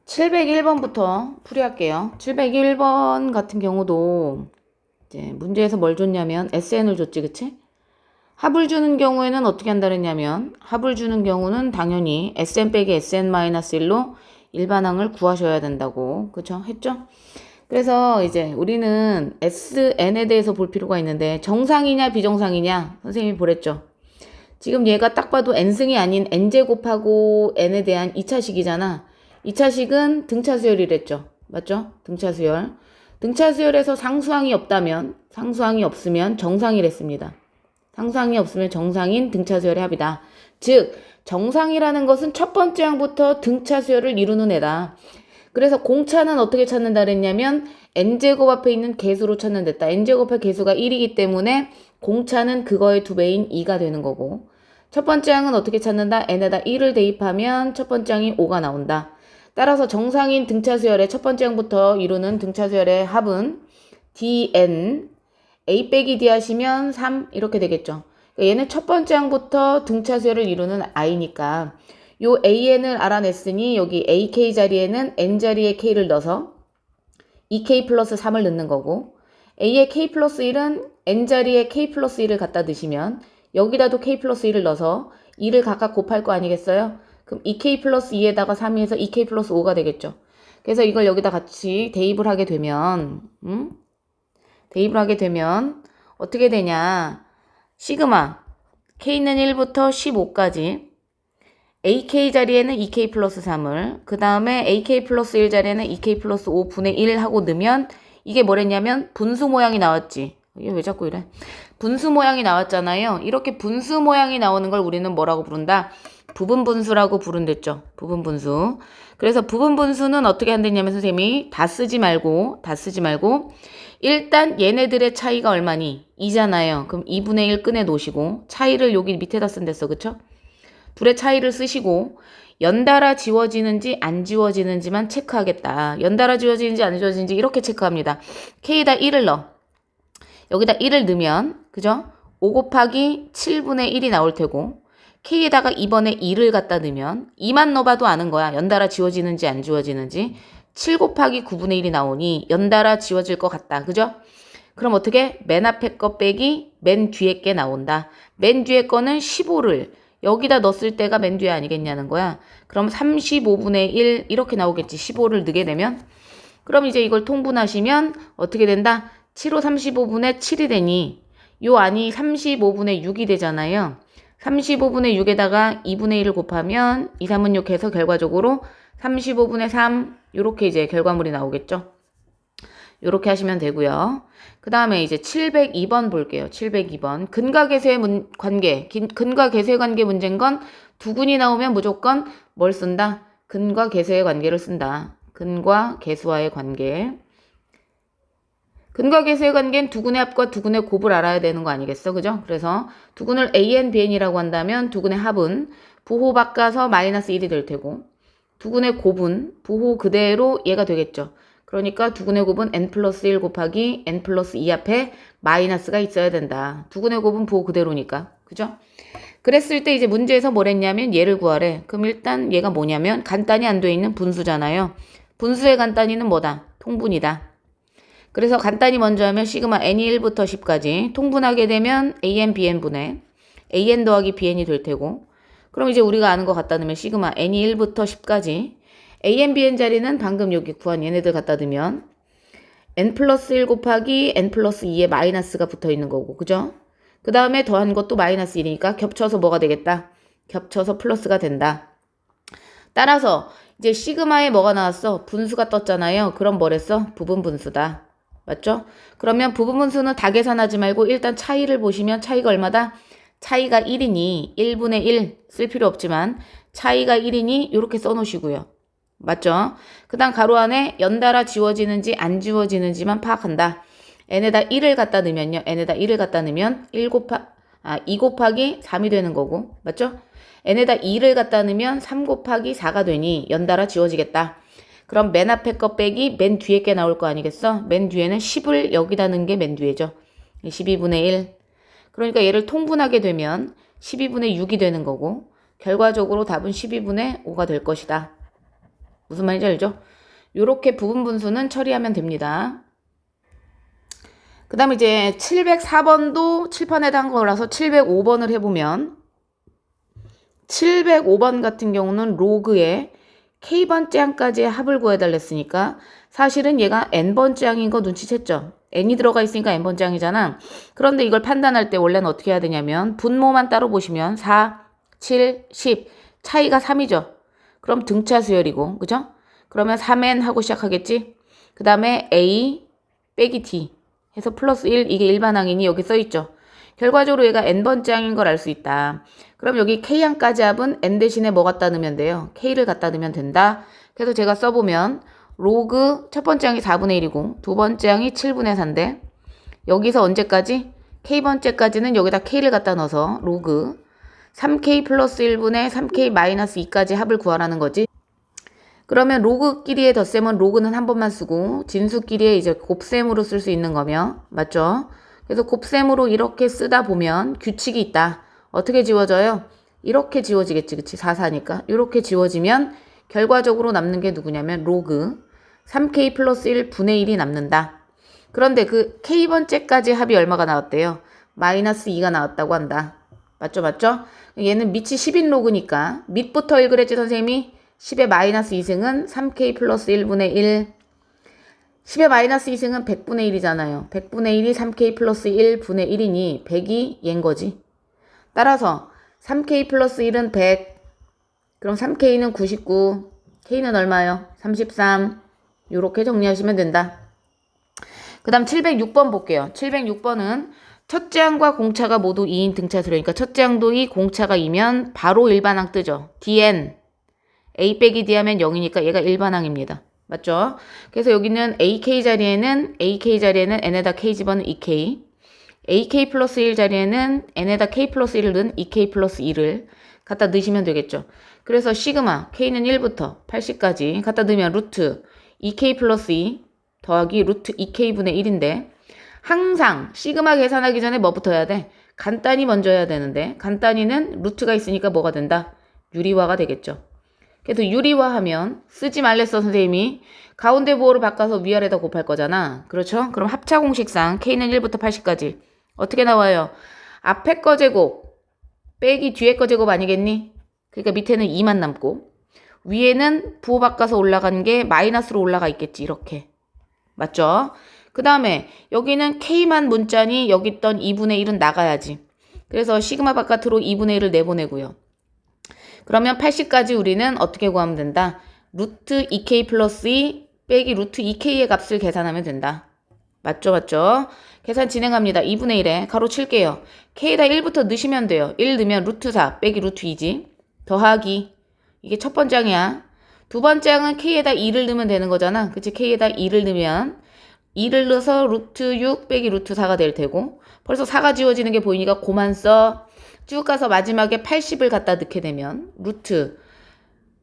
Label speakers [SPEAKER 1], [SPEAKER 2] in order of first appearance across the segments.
[SPEAKER 1] 701번부터 풀이할게요. 701번 같은 경우도 이제 문제에서 뭘 줬냐면 SN을 줬지, 그치? 합을 주는 경우에는 어떻게 한다 그랬냐면 합을 주는 경우는 당연히 SN 빼기 SN-1로 일반항을 구하셔야 된다고, 그쵸? 했죠? 그래서 이제 우리는 SN에 대해서 볼 필요가 있는데 정상이냐 비정상이냐 선생님이 보랬죠. 지금 얘가 딱 봐도 n승이 아닌 n제곱하고 n에 대한 2차식이잖아. 2차식은 등차수열이랬죠. 맞죠? 등차수열. 등차수열에서 상수항이 없으면 정상이랬습니다. 상수항이 없으면 정상인 등차수열의 합이다. 즉 정상이라는 것은 첫 번째 항부터 등차수열을 이루는 애다. 그래서 공차는 어떻게 찾는다 그랬냐면 n제곱 앞에 있는 개수로 찾는 데다. n제곱의 개수가 1이기 때문에 공차는 그거의 2배인 2가 되는 거고, 첫 번째 항은 어떻게 찾는다? n에다 1을 대입하면 첫 번째 항이 5가 나온다. 따라서 정상인 등차수열의 첫 번째 항부터 이루는 등차수열의 합은 dn a 빼기 d 하시면 3 이렇게 되겠죠. 그러니까 얘는 첫 번째 항부터 등차수열을 이루는 i니까 요 an을 알아냈으니 여기 ak 자리에는 n 자리에 k를 넣어서 2k 플러스 3을 넣는 거고, a의 k 플러스 1은 n 자리에 k 플러스 1을 갖다 넣으시면 여기다도 k 플러스 1을 넣어서 2를 각각 곱할 거 아니겠어요? 그럼 2k 플러스 2에다가 3이 해서 2k 플러스 5가 되겠죠. 그래서 이걸 여기다 같이 대입을 하게 되면 어떻게 되냐. 시그마 k는 1부터 15까지 AK 자리에는 2K 플러스 3을, 그 다음에 AK 플러스 1 자리에는 2K 플러스 5분의 1 하고 넣으면 이게 뭐랬냐면 분수 모양이 나왔지. 이게 왜 자꾸 이래? 분수 모양이 나왔잖아요. 이렇게 분수 모양이 나오는 걸 우리는 뭐라고 부른다? 부분분수라고 부른댔죠. 부분분수. 그래서 부분분수는 어떻게 한댔냐면 선생님이 다 쓰지 말고 일단 얘네들의 차이가 얼마니? 2잖아요. 그럼 2분의 1 꺼내 놓으시고 차이를 여기 밑에다 쓴댔어. 그쵸? 둘의 차이를 쓰시고 연달아 지워지는지 안 지워지는지만 체크하겠다. 연달아 지워지는지 안 지워지는지 이렇게 체크합니다. K에다 1을 넣어. 여기다 1을 넣으면 그죠? 5 곱하기 7분의 1이 나올 테고, K에다가 이번에 2를 갖다 넣으면 2만 넣어봐도 아는 거야. 연달아 지워지는지 안 지워지는지. 7 곱하기 9분의 1이 나오니 연달아 지워질 것 같다. 그죠? 그럼 어떻게? 맨 앞에 거 빼기 맨 뒤에 게 나온다. 맨 뒤에 거는 15를 여기다 넣었을 때가 맨 뒤에 아니겠냐는 거야. 그럼 35분의 1 이렇게 나오겠지. 15를 넣게 되면. 그럼 이제 이걸 통분하시면 어떻게 된다? 7호 35분의 7이 되니 요 안이 35분의 6이 되잖아요. 35분의 6에다가 2분의 1을 곱하면 2, 3은 6 해서 결과적으로 35분의 3 이렇게 이제 결과물이 나오겠죠. 이렇게 하시면 되고요. 그 다음에 이제 702번 볼게요. 702번. 근과 계수의 관계. 근과 계수의 관계 문제인 건 두 군이 나오면 무조건 뭘 쓴다? 근과 계수의 관계를 쓴다. 근과 계수와의 관계. 근과 계수의 관계는 두 군의 합과 두 군의 곱을 알아야 되는 거 아니겠어? 그죠? 그래서 두 군을 AN, BN이라고 한다면 두 군의 합은 부호 바꿔서 마이너스 1이 될 테고, 두 군의 곱은 부호 그대로 얘가 되겠죠. 그러니까 두 군의 곱은 n 플러스 1 곱하기 n 플러스 2 앞에 마이너스가 있어야 된다. 두 군의 곱은 부호 그대로니까. 그죠? 그랬을 때 이제 문제에서 뭘 했냐면 얘를 구하래. 그럼 일단 얘가 뭐냐면 간단히 안 돼 있는 분수잖아요. 분수의 간단히는 뭐다? 통분이다. 그래서 간단히 먼저 하면 시그마 n이 1부터 10까지 통분하게 되면 an, bn분의 an 더하기 bn이 될 테고, 그럼 이제 우리가 아는 거 갖다 넣으면 시그마 n이 1부터 10까지 an, bn 자리는 방금 여기 구한 얘네들 갖다 넣으면 n 플러스 1 곱하기 n 플러스 2에 마이너스가 붙어 있는 거고, 그죠? 그 다음에 더한 것도 마이너스 1이니까 겹쳐서 뭐가 되겠다? 겹쳐서 플러스가 된다. 따라서 이제 시그마에 뭐가 나왔어? 분수가 떴잖아요. 그럼 뭐랬어? 부분분수다. 맞죠? 그러면 부분분수는 다 계산하지 말고 일단 차이를 보시면 차이가 얼마다? 차이가 1이니 1분의 1 쓸 필요 없지만 차이가 1이니 이렇게 써놓으시고요. 맞죠? 그 다음 가로 안에 연달아 지워지는지 안 지워지는지만 파악한다. n에다 1을 갖다 넣으면요. n에다 1을 갖다 넣으면 2 곱하기 3이 되는 거고. 맞죠? n에다 2를 갖다 넣으면 3 곱하기 4가 되니 연달아 지워지겠다. 그럼 맨 앞에 거 빼기 맨 뒤에 게 나올 거 아니겠어? 맨 뒤에는 10을 여기다 넣은 게 맨 뒤에죠. 12분의 1. 그러니까 얘를 통분하게 되면 12분의 6이 되는 거고, 결과적으로 답은 12분의 5가 될 것이다. 무슨 말인지 알죠? 요렇게 부분 분수는 처리하면 됩니다. 그 다음에 이제 704번도 칠판에 해당한 거라서 705번을 해보면 705번 같은 경우는 로그에 k번째 항까지의 합을 구해달랬으니까 사실은 얘가 n번째 항인 거 눈치챘죠? n이 들어가 있으니까 n번째 항이잖아. 그런데 이걸 판단할 때 원래는 어떻게 해야 되냐면 분모만 따로 보시면 4, 7, 10 차이가 3이죠. 그럼 등차 수열이고 그죠? 그러면 3n 하고 시작하겠지? 그 다음에 a 빼기 d 해서 플러스 1 이게 일반항이니 여기 써있죠. 결과적으로 얘가 n번째 항인 걸 알 수 있다. 그럼 여기 k항까지 합은 n 대신에 뭐 갖다 넣으면 돼요? k를 갖다 넣으면 된다. 그래서 제가 써보면 로그 첫 번째 항이 4분의 1이고 두 번째 항이 7분의 4인데 여기서 언제까지? k번째까지는 여기다 k를 갖다 넣어서 로그 3k 플러스 1분의 3k 마이너스 2까지 합을 구하라는 거지. 그러면 로그끼리의 덧셈은 로그는 한 번만 쓰고 진수끼리의 이제 곱셈으로 쓸 수 있는 거며 맞죠? 그래서 곱셈으로 이렇게 쓰다 보면 규칙이 있다. 어떻게 지워져요? 이렇게 지워지겠지. 그치? 4니까 이렇게 지워지면 결과적으로 남는 게 누구냐면 로그 3k 플러스 1 분의 1이 남는다. 그런데 그 k번째까지 합이 얼마가 나왔대요? 마이너스 2가 나왔다고 한다. 맞죠? 맞죠? 얘는 밑이 10인 로그니까 밑부터 1 그랬지 선생님이? 10의 마이너스 2승은 3k 플러스 1분의 1 10의 마이너스 2승은 100분의 1이잖아요. 100분의 1이 3k 플러스 1분의 1이니 100이 얘인 거지. 따라서 3k 플러스 1은 100 그럼 3k는 99 k는 얼마요? 33 요렇게 정리하시면 된다. 그 다음 706번 볼게요. 706번은 첫째 항과 공차가 모두 2인 등차수래니까 첫째 항도 2 공차가 2면 바로 일반항 뜨죠. dn a 빼기 d 하면 0이니까 얘가 일반항입니다. 맞죠? 그래서 여기는 ak 자리에는 n에다 k 집어넣은 2k ak 플러스 1 자리에는 n에다 k 플러스 1을 넣은 2k 플러스 2를 갖다 넣으시면 되겠죠. 그래서 시그마 k는 1부터 80까지 갖다 넣으면 루트 2k 플러스 2 더하기 루트 2k분의 1인데 항상 시그마 계산하기 전에 뭐부터 해야 돼? 간단히 먼저 해야 되는데 간단히는 루트가 있으니까 뭐가 된다? 유리화가 되겠죠. 그래서 유리화하면 쓰지 말랬어 선생님이 가운데 부호를 바꿔서 위아래다 곱할 거잖아. 그렇죠? 그럼 합차 공식상 k는 1부터 80까지 어떻게 나와요? 앞에 거 제곱 빼기 뒤에 거 제곱 아니겠니? 그러니까 밑에는 2만 남고 위에는 부호 바꿔서 올라간 게 마이너스로 올라가 있겠지. 이렇게. 맞죠? 그 다음에 여기는 k만 문자니 여기 있던 2분의 1은 나가야지. 그래서 시그마 바깥으로 2분의 1을 내보내고요. 그러면 80까지 우리는 어떻게 구하면 된다? 루트 2k 플러스 2 빼기 루트 2k의 값을 계산하면 된다. 맞죠? 맞죠? 계산 진행합니다. 2분의 1에 가로 칠게요. k에다 1부터 넣으시면 돼요. 1 넣으면 루트 4 빼기 루트 2지. 더하기 이게 첫 번째 항이야. 두 번째 항은 k에다 2를 넣으면 되는 거잖아. 그치? k에다 2를 넣으면 2를 넣어서 루트 6 빼기 루트 4가 될 테고 벌써 4가 지워지는 게 보이니까 고만 써. 쭉 가서 마지막에 80을 갖다 넣게 되면 루트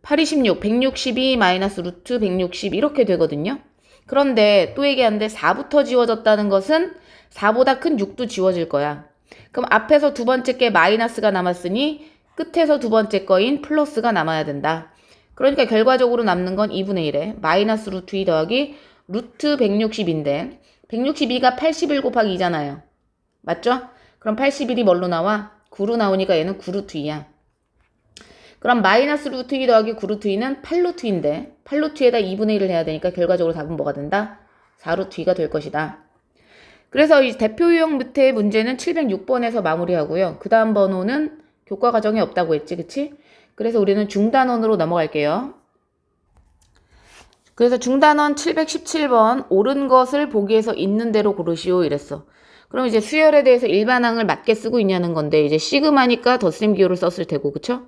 [SPEAKER 1] 8, 26, 162 마이너스 루트 160 이렇게 되거든요. 그런데 또 얘기하는데 4부터 지워졌다는 것은 4보다 큰 6도 지워질 거야. 그럼 앞에서 두 번째 게 마이너스가 남았으니 끝에서 두 번째 거인 플러스가 남아야 된다. 그러니까 결과적으로 남는 건 2분의 1에 마이너스 루트 2 더하기 루트 160인데 162가 81 곱하기 2잖아요. 맞죠? 그럼 81이 뭘로 나와? 9로 나오니까 얘는 9루트 2야. 그럼 마이너스 루트 2 더하기 9루트 2는 8루트 2인데 8루트 2에다 2분의 1을 해야 되니까 결과적으로 답은 뭐가 된다? 4루트 2가 될 것이다. 그래서 이 대표 유형 밑에 문제는 706번에서 마무리하고요. 그 다음 번호는 교과 과정이 없다고 했지, 그치? 그래서 우리는 중단원으로 넘어갈게요. 그래서 중단원 717번 옳은 것을 보기에서 있는 대로 고르시오 이랬어. 그럼 이제 수열에 대해서 일반항을 맞게 쓰고 있냐는 건데 이제 시그마니까 덧셈 기호를 썼을 테고 그쵸?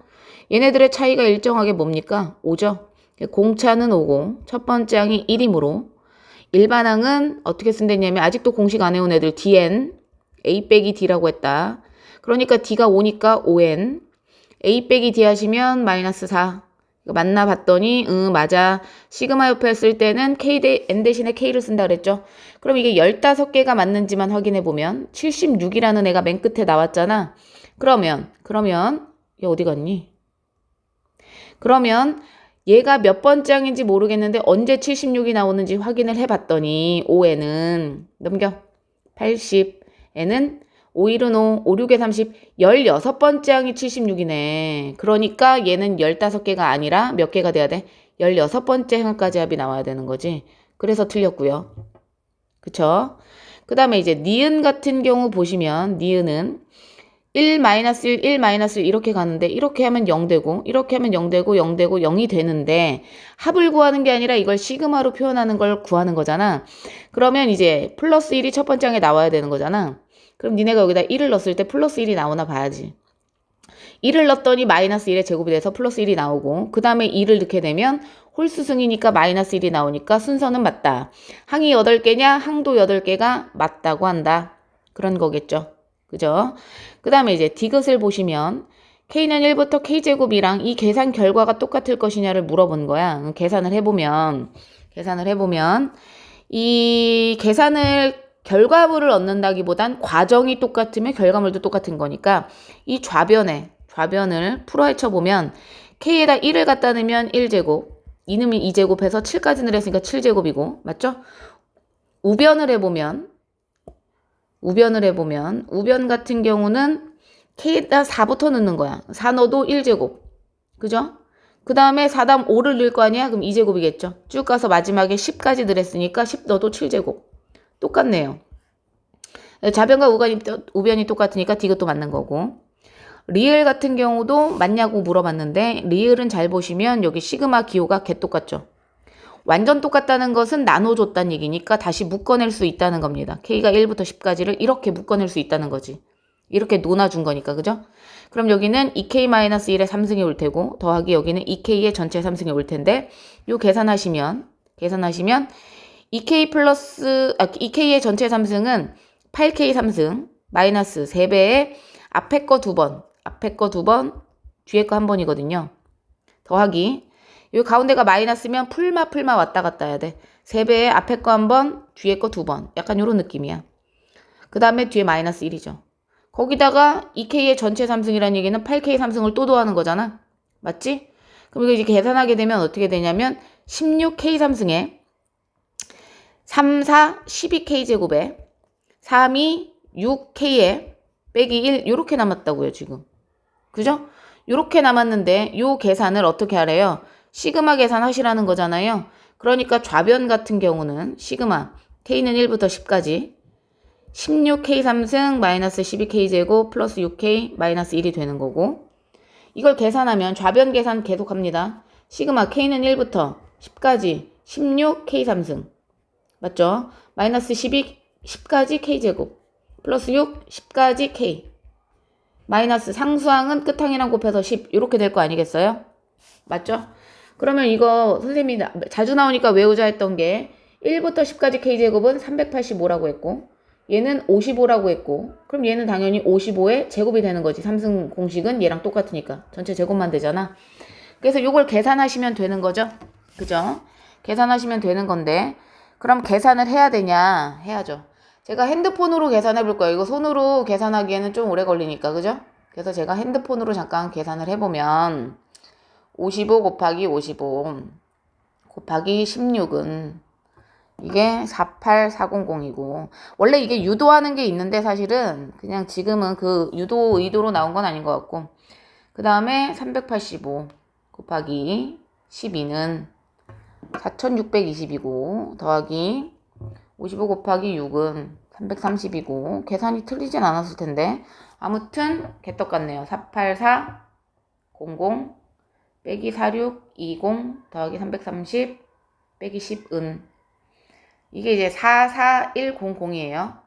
[SPEAKER 1] 얘네들의 차이가 일정하게 뭡니까? 5죠? 공차는 5고 첫 번째 항이 1이므로 일반항은 어떻게 쓴댔냐면 아직도 공식 안 해온 애들 dn a 빼기 d라고 했다. 그러니까 d가 5니까 5n a 빼기 d 하시면 마이너스 4 맞나 봤더니 맞아. 시그마 옆에 쓸 때는 n 대신에 k를 쓴다 그랬죠. 그럼 이게 15개가 맞는지만 확인해 보면 76이라는 애가 맨 끝에 나왔잖아. 그러면 얘 어디 갔니? 그러면 얘가 몇 번째 항인지 모르겠는데 언제 76이 나오는지 확인을 해봤더니 5에는 넘겨 80에는 5일은 5, 5, 6에 30, 16번째 항이 76이네. 그러니까 얘는 15개가 아니라 몇 개가 돼야 돼? 16번째 항까지 합이 나와야 되는 거지. 그래서 틀렸고요. 그쵸? 그 다음에 이제 니은 같은 경우 보시면 니은은 1, 1, 1, 1 이렇게 가는데 이렇게 하면 0 되고 이렇게 하면 0 되고 0 되고 0이 되는데 합을 구하는 게 아니라 이걸 시그마로 표현하는 걸 구하는 거잖아. 그러면 이제 플러스 1이 첫 번째 항에 나와야 되는 거잖아. 그럼 니네가 여기다 1을 넣었을 때 플러스 1이 나오나 봐야지. 1을 넣었더니 마이너스 1의 제곱이 돼서 플러스 1이 나오고 그 다음에 2를 넣게 되면 홀수승이니까 마이너스 1이 나오니까 순서는 맞다. 항이 8개냐? 항도 8개가 맞다고 한다. 그런 거겠죠. 그죠? 그 다음에 이제 디귿을 보시면 K는 1부터 K제곱이랑 이 계산 결과가 똑같을 것이냐를 물어본 거야. 계산을 해보면 이 계산을 결과물을 얻는다기보단 과정이 똑같으면 결과물도 똑같은 거니까 이 좌변을 풀어 헤쳐보면 K에다 1을 갖다 넣으면 1제곱, 2는 2제곱 해서 7까지 늘었으니까 7제곱이고 맞죠? 우변을 해보면 우변 같은 경우는 K에다 4부터 넣는 거야. 4 넣어도 1제곱. 그죠? 그 다음에 4 다음 5를 넣을 거 아니야? 그럼 2제곱이겠죠. 쭉 가서 마지막에 10까지 늘었으니까 10 넣어도 7제곱. 똑같네요. 좌변과 우변이 똑같으니까 디귿도 맞는 거고. 리을 같은 경우도 맞냐고 물어봤는데 리을은 잘 보시면 여기 시그마 기호가 개똑같죠. 완전 똑같다는 것은 나눠줬다는 얘기니까 다시 묶어낼 수 있다는 겁니다. K가 1부터 10까지를 이렇게 묶어낼 수 있다는 거지. 이렇게 논아준 거니까, 그죠? 그럼 여기는 2K-1의 3승이 올 테고 더하기 여기는 2K의 전체 3승이 올 텐데 요 계산하시면 2K의 전체 3승은 8K 3승 마이너스 3배의 앞에 거 2번, 뒤에 거 1번이거든요. 더하기 요 가운데가 마이너스면 풀마 왔다 갔다 해야 돼. 3배의 앞에 거 1번, 뒤에 거 2번. 약간 요런 느낌이야. 그 다음에 뒤에 마이너스 1이죠. 거기다가 2K의 전체 3승이라는 얘기는 8K 3승을 또 더하는 거잖아. 맞지? 그럼 이거 이제 계산하게 되면 어떻게 되냐면 16K 3승에 3, 4, 12K 제곱에 3이 6K에 빼기 1 요렇게 남았다고요 지금. 그죠? 요렇게 남았는데 요 계산을 어떻게 하래요? 시그마 계산하시라는 거잖아요. 그러니까 좌변 같은 경우는 시그마 K는 1부터 10까지 16K 3승 마이너스 12K 제곱 플러스 6K 마이너스 1이 되는 거고 이걸 계산하면 좌변 계산 계속합니다. 시그마 K는 1부터 10까지 16K 3승 맞죠? 마이너스 12 10까지 K제곱 플러스 6 10까지 K 마이너스 상수항은 끝항이랑 곱해서 10 이렇게 될 거 아니겠어요? 맞죠? 그러면 이거 선생님이 자주 나오니까 외우자 했던 게 1부터 10까지 K제곱은 385라고 했고 얘는 55라고 했고 그럼 얘는 당연히 55의 제곱이 되는 거지. 3승 공식은 얘랑 똑같으니까 전체 제곱만 되잖아. 그래서 이걸 계산하시면 되는 거죠. 그죠? 계산하시면 되는 건데 그럼 계산을 해야 되냐? 해야죠. 제가 핸드폰으로 계산해 볼 거예요. 이거 손으로 계산하기에는 좀 오래 걸리니까 그죠? 그래서 제가 핸드폰으로 잠깐 계산을 해보면 55 곱하기 55 곱하기 16은 이게 48400이고 원래 이게 유도하는 게 있는데 사실은 그냥 지금은 그 유도 의도로 나온 건 아닌 것 같고 그 다음에 385 곱하기 12는 4620이고 더하기 55 곱하기 6은 330이고 계산이 틀리진 않았을 텐데 아무튼 개떡 같네요. 48400 빼기 4620 더하기 330 빼기 10은 이게 이제 44100이에요.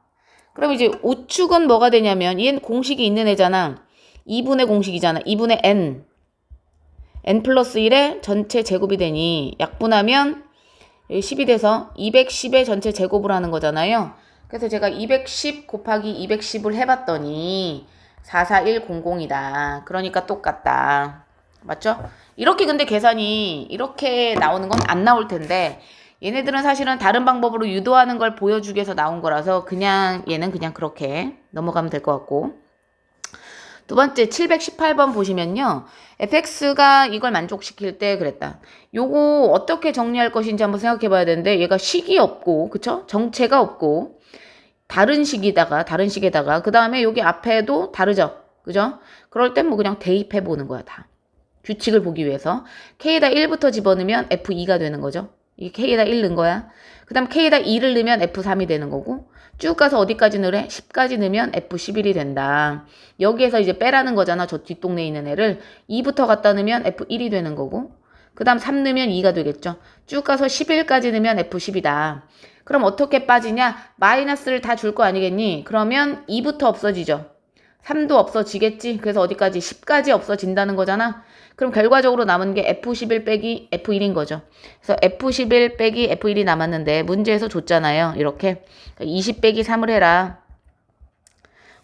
[SPEAKER 1] 그럼 이제 우측은 뭐가 되냐면 얘는 공식이 있는 애잖아. 2분의 공식이잖아. 2분의 n 플러스 1의 전체 제곱이 되니 약분하면 10이 돼서 210의 전체 제곱을 하는 거잖아요. 그래서 제가 210 곱하기 210을 해봤더니 44100이다. 그러니까 똑같다. 맞죠? 이렇게 근데 계산이 이렇게 나오는 건 안 나올 텐데 얘네들은 사실은 다른 방법으로 유도하는 걸 보여주기 위해서 나온 거라서 그냥 얘는 그냥 그렇게 넘어가면 될 것 같고 두 번째 718번 보시면요. fx가 이걸 만족시킬 때 그랬다. 요거 어떻게 정리할 것인지 한번 생각해 봐야 되는데 얘가 식이 없고 그쵸? 정체가 없고 다른 식에다가 그 다음에 여기 앞에도 다르죠. 그죠? 그럴 땐 뭐 그냥 대입해 보는 거야 다. 규칙을 보기 위해서 k에다 1부터 집어넣으면 f2가 되는 거죠. 이게 k에다 1 넣은 거야. 그 다음 k에다 2를 넣으면 f3이 되는 거고 쭉 가서 어디까지 넣으래? 10까지 넣으면 f11이 된다. 여기에서 이제 빼라는 거잖아. 저 뒷동네에 있는 애를 2부터 갖다 넣으면 f1이 되는 거고 그 다음 3 넣으면 2가 되겠죠. 쭉 가서 11까지 넣으면 f10이다. 그럼 어떻게 빠지냐? 마이너스를 다 줄 거 아니겠니? 그러면 2부터 없어지죠. 3도 없어지겠지. 그래서 어디까지? 10까지 없어진다는 거잖아. 그럼 결과적으로 남은 게 F11 빼기 F1인 거죠. 그래서 F11 빼기 F1이 남았는데 문제에서 줬잖아요. 이렇게 20 빼기 3을 해라.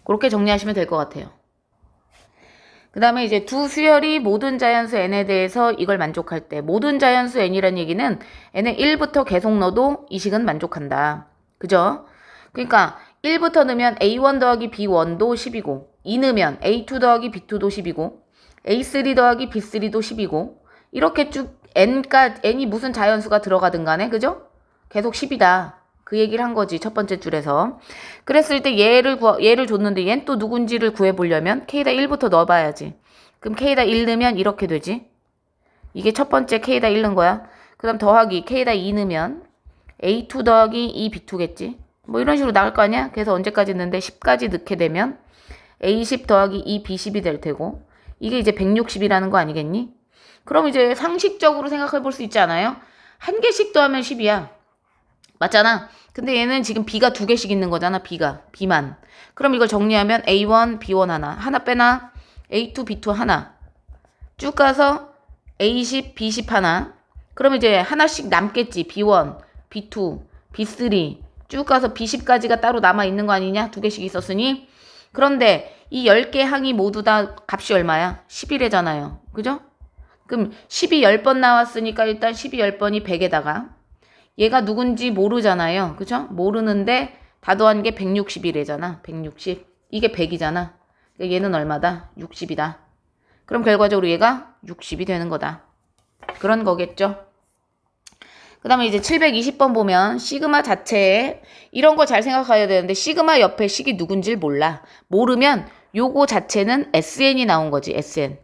[SPEAKER 1] 그렇게 정리하시면 될 것 같아요. 그 다음에 이제 두 수열이 모든 자연수 n에 대해서 이걸 만족할 때 모든 자연수 n이란 얘기는 n에 1부터 계속 넣어도 이 식은 만족한다. 그죠? 그러니까 1부터 넣으면 a1 더하기 b1도 10이고 2 넣으면 a2 더하기 b2도 10이고 a3 더하기 b3도 10이고 이렇게 쭉 n이 무슨 자연수가 들어가든 간에 그죠? 계속 10이다. 그 얘기를 한 거지 첫 번째 줄에서. 그랬을 때 얘를 줬는데 얘는 또 누군지를 구해보려면 k에다 1부터 넣어봐야지. 그럼 k에다 1 넣으면 이렇게 되지. 이게 첫 번째 k에다 1 넣은 거야. 그 다음 더하기 k에다 2 넣으면 a2 더하기 2b2겠지. 뭐 이런 식으로 나올 거 아니야? 그래서 언제까지 넣는데 10까지 넣게 되면 a10 더하기 2b10이 될 테고 이게 이제 160이라는 거 아니겠니? 그럼 이제 상식적으로 생각해 볼 수 있지 않아요? 한 개씩 더하면 10이야. 맞잖아. 근데 얘는 지금 b가 두 개씩 있는 거잖아. b만. 그럼 이걸 정리하면 a1, b1 하나 빼나 a2, b2 하나. 쭉 가서 a10, b10 하나. 그럼 이제 하나씩 남겠지. b1, b2, b3. 쭉 가서 b10까지가 따로 남아 있는 거 아니냐? 두 개씩 있었으니. 그런데 이 10개 항이 모두 다 값이 얼마야? 11이잖아요. 그죠? 그럼 10이 10번 나왔으니까 일단 10이 10번이 100에다가 얘가 누군지 모르잖아요. 그죠? 모르는데 다 더한 게 160이래잖아. 160. 이게 100이잖아. 그러니까 얘는 얼마다? 60이다. 그럼 결과적으로 얘가 60이 되는 거다. 그런 거겠죠. 그 다음에 이제 720번 보면 시그마 자체에 이런 거 잘 생각해야 되는데 시그마 옆에 식이 누군지를 몰라. 모르면 요거 자체는 SN이 나온 거지. SN.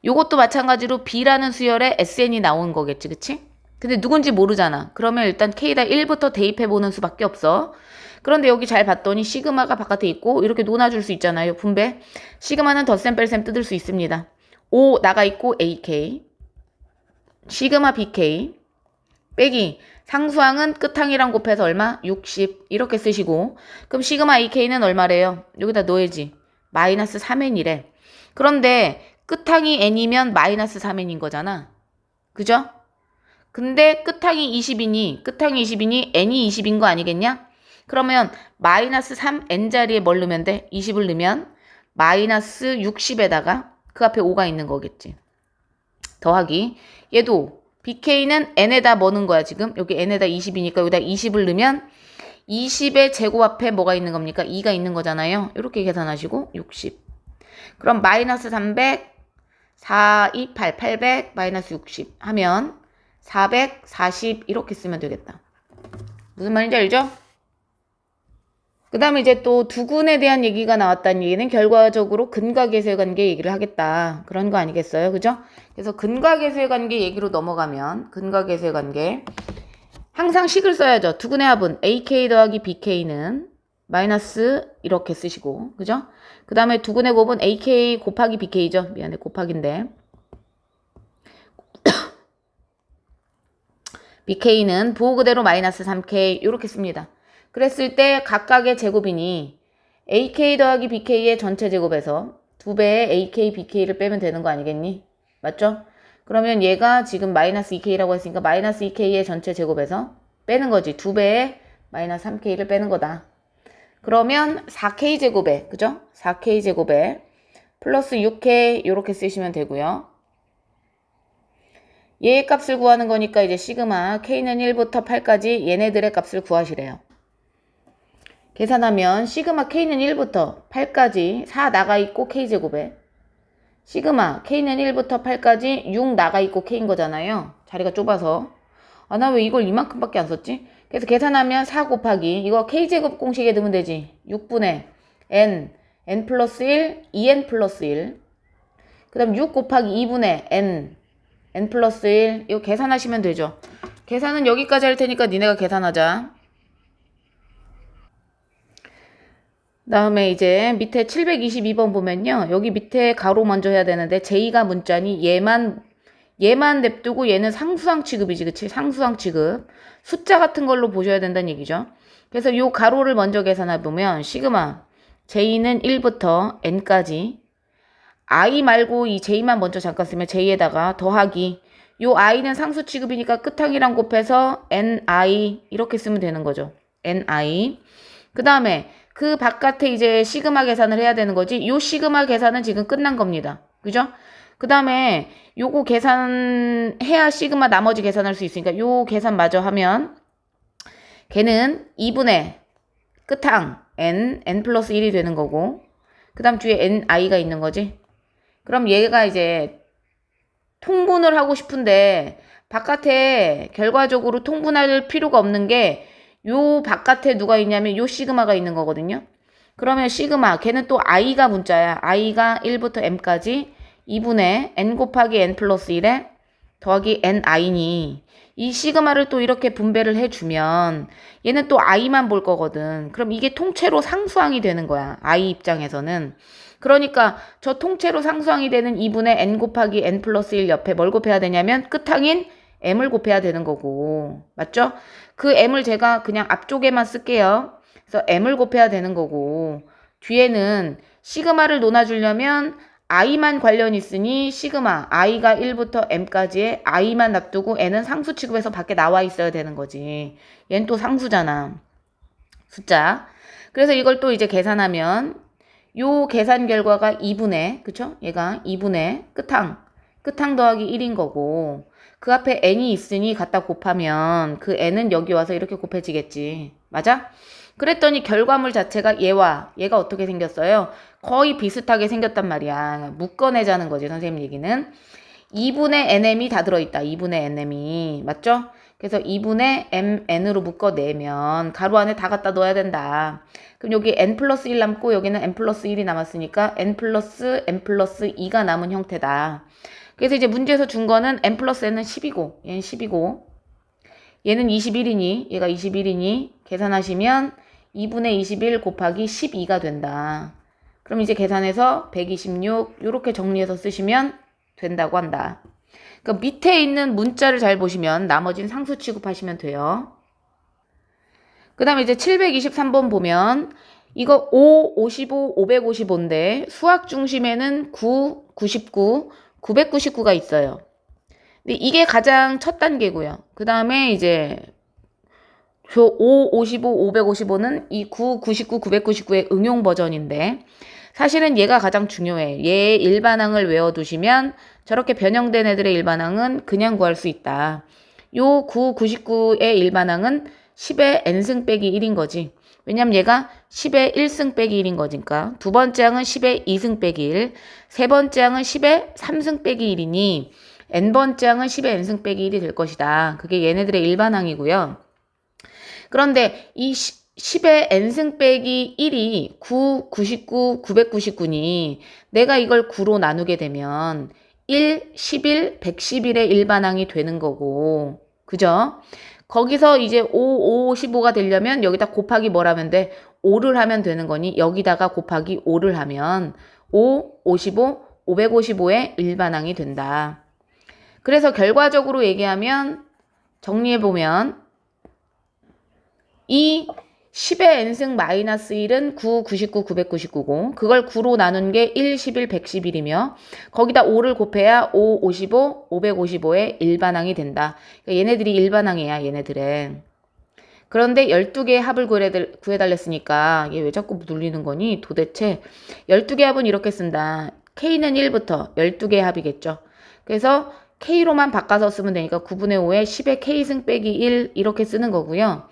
[SPEAKER 1] 요것도 마찬가지로 B라는 수열에 SN이 나온 거겠지. 그치? 근데 누군지 모르잖아. 그러면 일단 K에다 1부터 대입해보는 수밖에 없어. 그런데 여기 잘 봤더니 시그마가 바깥에 있고 이렇게 논아줄 수 있잖아요. 분배. 시그마는 덧셈 뺄셈 뜯을 수 있습니다. O 나가 있고 AK 시그마 BK 빼기 상수항은 끝항이랑 곱해서 얼마? 60 이렇게 쓰시고 그럼 시그마 AK는 얼마래요? 여기다 넣어야지. 마이너스 3n이래. 그런데 끝항이 n이면 마이너스 3n인 거잖아. 그죠? 근데 끝항이 20이니 n이 20인 거 아니겠냐? 그러면 마이너스 3n 자리에 뭘 넣으면 돼? 20을 넣으면 마이너스 60에다가 그 앞에 5가 있는 거겠지. 더하기 얘도 BK는 n에다 뭐 넣은 거야 지금? 여기 n에다 20이니까 여기다 20을 넣으면 20의 제곱 앞에 뭐가 있는 겁니까? 2가 있는 거잖아요. 이렇게 계산하시고 60. 그럼 마이너스 300, 4, 2, 8, 800, 마이너스 60 하면 440 이렇게 쓰면 되겠다. 무슨 말인지 알죠? 그 다음에 이제 또 두근에 대한 얘기가 나왔다는 얘기는 결과적으로 근과계수의 관계 얘기를 하겠다. 그런 거 아니겠어요? 그죠? 그래서 근과계수의 관계 얘기로 넘어가면 근과계수의 관계 항상 식을 써야죠. 두근의 합은 AK 더하기 BK는 마이너스 이렇게 쓰시고 그죠? 그 다음에 두근의 곱은 AK 곱하기 BK죠. 미안해 곱하기인데 BK는 부호 그대로 마이너스 3K 이렇게 씁니다. 그랬을 때 각각의 제곱이니 AK 더하기 BK의 전체 제곱에서 2배의 AK, BK를 빼면 되는 거 아니겠니? 맞죠? 그러면 얘가 지금 마이너스 2K라고 했으니까 마이너스 2K의 전체 제곱에서 빼는 거지. 2배의 마이너스 3K를 빼는 거다. 그러면 4K 제곱에 그죠? 4K 제곱에 플러스 6K 이렇게 쓰시면 되고요. 얘의 값을 구하는 거니까 이제 시그마 K는 1부터 8까지 얘네들의 값을 구하시래요. 계산하면 시그마 K는 1부터 8까지 4 나가 있고 K제곱에 시그마 K는 1부터 8까지 6 나가 있고 K인 거잖아요. 자리가 좁아서. 아, 나 왜 이걸 이만큼밖에 안 썼지? 그래서 계산하면 4 곱하기 이거 K제곱 공식에 넣으면 되지. 6분의 n 플러스 1, 2n 플러스 1. 그 다음 6 곱하기 2분의 n 플러스 1. 이거 계산하시면 되죠. 계산은 여기까지 할 테니까 니네가 계산하자. 다음에 이제 밑에 722번 보면요. 여기 밑에 가로 먼저 해야 되는데 제2가 문자니 얘만 냅두고 얘는 상수항 취급이지. 그치? 상수항 취급. 숫자 같은 걸로 보셔야 된다는 얘기죠. 그래서 요 가로를 먼저 계산해 보면 시그마 j2는 1부터 n까지 i 말고 이 j2만 먼저 잠깐 쓰면 j 에다가 더하기 요 i는 상수 취급이니까 끝항이랑 곱해서 ni 이렇게 쓰면 되는 거죠. ni. 그 다음에 그 바깥에 이제 시그마 계산을 해야 되는 거지. 요 시그마 계산은 지금 끝난 겁니다. 그죠? 그 다음에 요거 계산해야 시그마 나머지 계산할 수 있으니까 요 계산 마저 하면 걔는 2분의 끝항 n 플러스 1이 되는 거고 그 다음 뒤에 ni가 있는 거지. 그럼 얘가 이제 통분을 하고 싶은데 바깥에 결과적으로 통분할 필요가 없는 게 요 바깥에 누가 있냐면 요 시그마가 있는 거거든요. 그러면 시그마 걔는 또 i가 문자야. i가 1부터 m까지 2분의 n 곱하기 n 플러스 1에 더하기 ni니 이 시그마를 또 이렇게 분배를 해주면 얘는 또 i만 볼 거거든. 그럼 이게 통째로 상수항이 되는 거야. i 입장에서는. 그러니까 저 통째로 상수항이 되는 2분의 n 곱하기 n 플러스 1 옆에 뭘 곱해야 되냐면 끝항인 m을 곱해야 되는 거고. 맞죠? 그 m을 제가 그냥 앞쪽에만 쓸게요. 그래서 m을 곱해야 되는 거고 뒤에는 시그마를 논아주려면 i만 관련 있으니 시그마 i가 1부터 m까지의 i만 놔두고 n은 상수 취급해서 밖에 나와 있어야 되는 거지. 얘는 또 상수잖아. 숫자. 그래서 이걸 또 이제 계산하면 요 계산 결과가 2분의 그쵸? 얘가 2분의 끝항 더하기 1인 거고 그 앞에 n이 있으니 갖다 곱하면 그 n은 여기 와서 이렇게 곱해지겠지. 맞아? 그랬더니 결과물 자체가 얘가 어떻게 생겼어요? 거의 비슷하게 생겼단 말이야. 묶어내자는 거지, 선생님 얘기는. 2분의 nm이 다 들어있다. 2분의 nm이. 맞죠? 그래서 2분의 mn으로 묶어내면 가로 안에 다 갖다 넣어야 된다. 그럼 여기 n 플러스 1 남고 여기는 n 플러스 1이 남았으니까 n 플러스 2가 남은 형태다. 그래서 이제 문제에서 준 거는 n 플러스 n은 10이고 얘는 10이고 얘는 21이니 얘가 21이니 계산하시면 2분의 21 곱하기 12가 된다. 그럼 이제 계산해서 126 이렇게 정리해서 쓰시면 된다고 한다. 그러니까 밑에 있는 문자를 잘 보시면 나머지는 상수 취급하시면 돼요. 그 다음에 이제 723번 보면 이거 5, 55, 555인데 수학 중심에는 9, 99, 999가 있어요. 근데 이게 가장 첫 단계고요. 그 다음에 이제 5, 55, 555는 이 9, 99, 999의 응용 버전인데 사실은 얘가 가장 중요해. 얘의 일반항을 외워두시면 저렇게 변형된 애들의 일반항은 그냥 구할 수 있다. 요 9, 99의 일반항은 10의 n승 빼기 1인 거지. 왜냐면 얘가 10의 1승 빼기 1인 거니까. 두 번째 항은 10의 2승 빼기 1. 세 번째 항은 10의 3승 빼기 1이니 n번째 항은 10의 n승 빼기 1이 될 것이다. 그게 얘네들의 일반항이고요. 그런데 이 10의 n승 빼기 1이 9, 99, 999니 내가 이걸 9로 나누게 되면 1, 11, 111의 일반항이 되는 거고 그죠? 거기서 이제 5, 55가 되려면 여기다 곱하기 뭘 하면 돼? 5를 하면 되는 거니 여기다가 곱하기 5를 하면 5, 55, 555의 일반항이 된다. 그래서 결과적으로 얘기하면 정리해보면 이 10의 n승 마이너스 1은 9, 99, 999고 그걸 9로 나눈 게 1, 11, 111이며 거기다 5를 곱해야 5, 55, 555의 일반항이 된다. 그러니까 얘네들이 일반항이야, 얘네들은. 그런데 12개의 합을 구해달랬으니까 얘 왜 자꾸 눌리는 거니? 도대체 12개 합은 이렇게 쓴다. K는 1부터 12개의 합이겠죠. 그래서 K로만 바꿔서 쓰면 되니까 9분의 5에 10의 K승 빼기 1 이렇게 쓰는 거고요.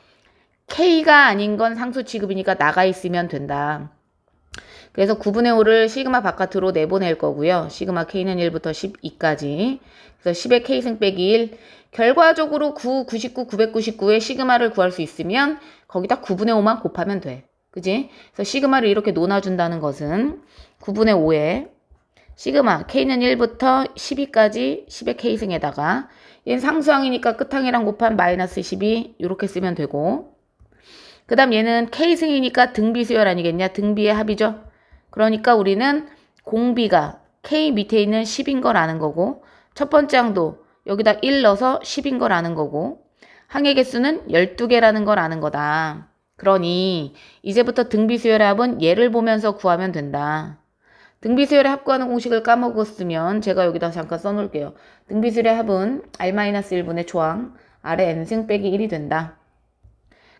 [SPEAKER 1] K가 아닌 건 상수 취급이니까 나가 있으면 된다. 그래서 9분의 5를 시그마 바깥으로 내보낼 거고요. 시그마 K는 1부터 12까지. 그래서 10의 K승 빼기 1. 결과적으로 9, 99, 999의 시그마를 구할 수 있으면 거기다 9분의 5만 곱하면 돼. 그지? 그래서 시그마를 이렇게 논아준다는 것은 9분의 5에 시그마 K는 1부터 12까지 10의 K승에다가 얘는 상수항이니까 끝항이랑 곱한 마이너스 12 이렇게 쓰면 되고 그 다음 얘는 K승이니까 등비수열 아니겠냐? 등비의 합이죠. 그러니까 우리는 공비가 K 밑에 있는 10인 걸 아는 거고 첫 번째 항도 여기다 1 넣어서 10인 걸 아는 거고 항의 개수는 12개라는 걸 아는 거다. 그러니 이제부터 등비수열의 합은 얘를 보면서 구하면 된다. 등비수열의 합 구하는 공식을 까먹었으면 제가 여기다 잠깐 써놓을게요. 등비수열의 합은 R-1분의 초항 아래 n승 빼기 1이 된다.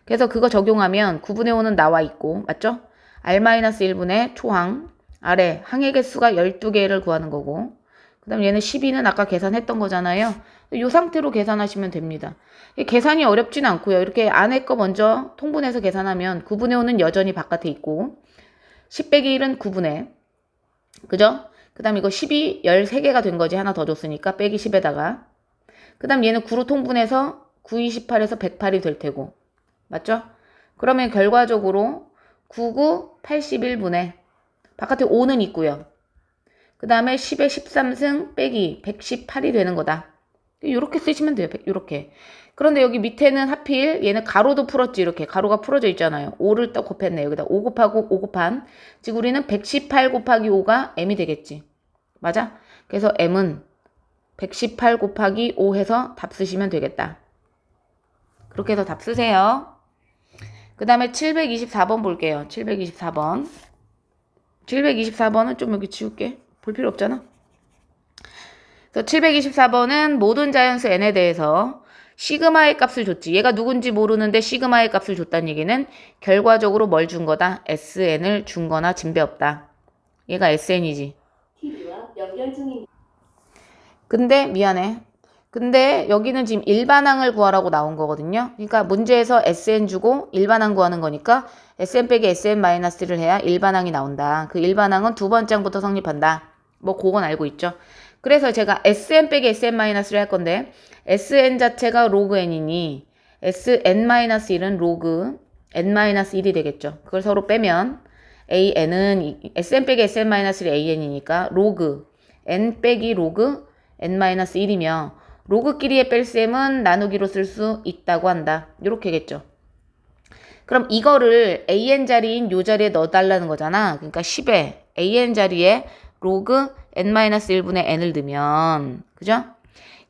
[SPEAKER 1] 그래서 그거 적용하면 9분의 5는 나와 있고 맞죠? R-1분의 초항 아래 항의 개수가 12개를 구하는 거고 그 다음 얘는 12는 아까 계산했던 거잖아요. 이 상태로 계산하시면 됩니다. 계산이 어렵진 않고요. 이렇게 안에 거 먼저 통분해서 계산하면 9분의 5는 여전히 바깥에 있고 10 빼기 1은 9분의 그죠? 그 다음 이거 12, 13개가 된 거지. 하나 더 줬으니까 빼기 10에다가 그 다음 얘는 9로 통분해서 9, 28에서 108이 될 테고 맞죠? 그러면 결과적으로 99, 81분의 바깥에 5는 있고요. 그 다음에 10의 13승 빼기 118이 되는 거다. 이렇게 쓰시면 돼요. 이렇게. 그런데 여기 밑에는 하필 얘는 가로도 풀었지. 이렇게 가로가 풀어져 있잖아요. 5를 또 곱했네. 여기다 5 곱하고 5 곱한. 즉 우리는 118 곱하기 5가 m이 되겠지. 맞아? 그래서 m은 118 곱하기 5 해서 답 쓰시면 되겠다. 그렇게 해서 답 쓰세요. 그 다음에 724번 볼게요. 724번. 724번은 좀 여기 지울게. 볼 필요 없잖아. 그래서 724번은 모든 자연수 n에 대해서 시그마의 값을 줬지. 얘가 누군지 모르는데 시그마의 값을 줬다는 얘기는 결과적으로 뭘 준 거다? SN을 준 거나 진배 없다. 얘가 SN이지. 근데 미안해. 근데 여기는 지금 일반항을 구하라고 나온 거거든요. 그러니까 문제에서 SN 주고 일반항 구하는 거니까 SN 빼기 SN-를 해야 일반항이 나온다. 그 일반항은 두 번째 항부터 성립한다. 뭐 그건 알고 있죠. 그래서 제가 SN 빼기 SN-를 할 건데 SN 자체가 로그 n이니 SN-1은 로그 n-1이 되겠죠. 그걸 서로 빼면 AN은 SN 빼기 SN-이 AN이니까 로그 n 빼기 로그 n-1이며 로그끼리의 뺄셈은 나누기로 쓸 수 있다고 한다. 이렇게겠죠. 그럼 이거를 an 자리인 요 자리에 넣어달라는 거잖아. 그러니까 10에 an 자리에 로그 n-1분의 n을 넣으면 그죠?